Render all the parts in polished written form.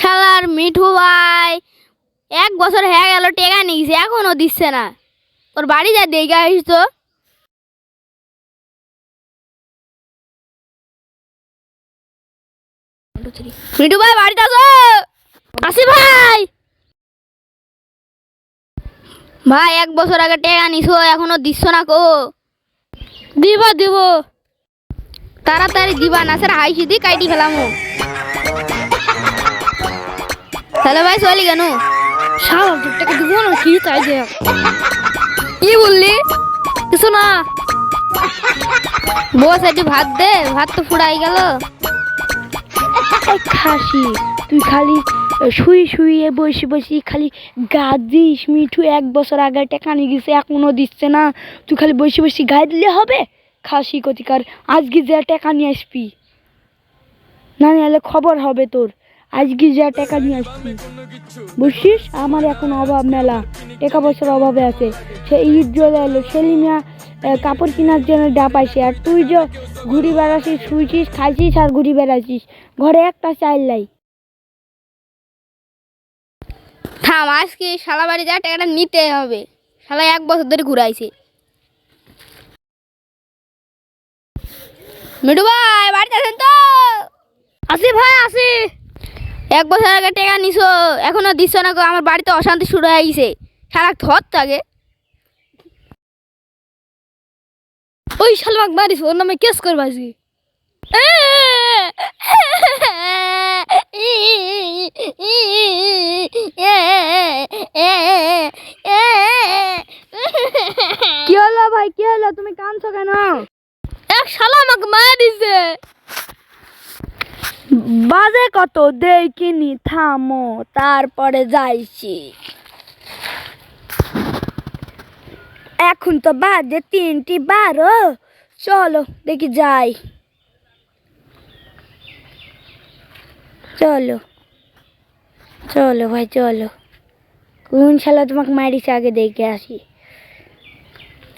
শালার মিঠু ভাই 1 বছর হয়ে গেল টেকা নিয়েছে এখনো দিচ্ছে না। ওর বাড়ি যা দেখে আসিস তো। মিঠু ভাই বাড়িতে আসো। আসি ভাই। ভাই 1 বছর আগে টেকা নিছো এখনো দিচ্ছ না কো। দিব তাড়াতাড়ি দিবা না স্যার হাই সিধি কাইটি ফেলামো। তাহলে ভাই চলি কেন সারা টাকা দিব না কি চাই দে। কি বললি কিছু না বস একটু ভাত দে, ভাত তো ফুরাই গেল। খাসি তুই খালি শুয়ে বসে খালি গা দিস। মিঠু 1 বছর আগে টাকা নিয়ে গেছে এখনো দিচ্ছে না, তুই খালি বসে গায়ে দিলে হবে? খাসি কতিকার আজকে যা টাকা নিয়ে আসবি না নিলে খবর হবে তোর। আজকে যা টাকা নিয়ে আসবি বুঝছিস? আমার এখন অভাব মেলা, টাকা পয়সার অভাবে আছে। সে ঈদ চলে এলো, সেলিমিয়া কাপড় কেনার জন্য ডাপাইছে, আর তুই যে ঘুরি বেড়াচ্ছিস, শুইছিস, খাইছিস আর ঘুরি বেড়াচ্ছিস, ঘরে একটা চাইল নাই। থাম আজকে শালা বাড়ি যা টাকাটা নিতে হবে। শালা 1 বছর ধরে ঘুরাইছে। মিঠু ভাই বাড়িতে আছেন তো? আসি ভাই আসি। 1 বছর আগে টাকা নিছো এখনো দিচ্ছ না গো। আমার বাড়িতে অশান্তি শুরু হয়ে গেছে। সারা ধর থাকে ওই শালমাক মারিস, ওর নামে কেস করবা আজকে। কি হলো ভাই, কি হলো? তুমি কাঁদছো কেন? এক শালা আমাকে মার দিছে। বাজে কত দেখিনি, থামো তারপরে যাইছি। এখন তো বাজে 3:12। চলো দেখি যাই। চলো ভাই চলো। কোন শালা তোমাকে মারিছে আগে দেখে আসি।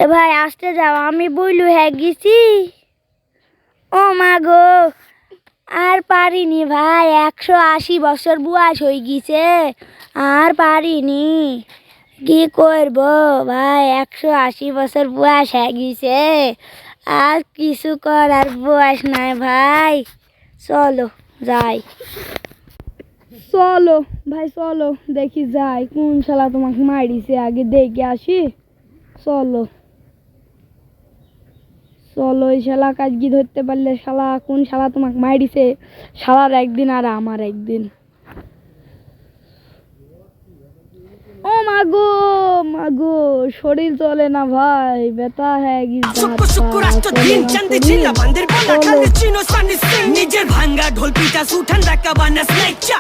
এ ভাই আসতে যাও, আমি বইলু হ্যাঁ গেছি। ও মা গো আর পারিনি ভাই, 180 বছর বয়স হয়ে গেছে, আর পারিনি। কি করব ভাই, 180 বছর বয়স হয়ে গেছে, আর কিছু করার বয়স নাই ভাই। চলো যাই। চলো ভাই চলো দেখি যাই, কোন শালা তোমাকে মারিছে আগে দেখে আসি। চলো এই শালা কাজগি ধরতে পারলে শালা কোন শালা তোমাকে মারিছে, শালার একদিন আর আমার একদিন। ও মাগো শরীর চলে না ভাই, ব্যথা হয়ে গেছে। নিজের ভাঙ্গা ঢোল পিটা সুঠান রাখা বানাস লাইচা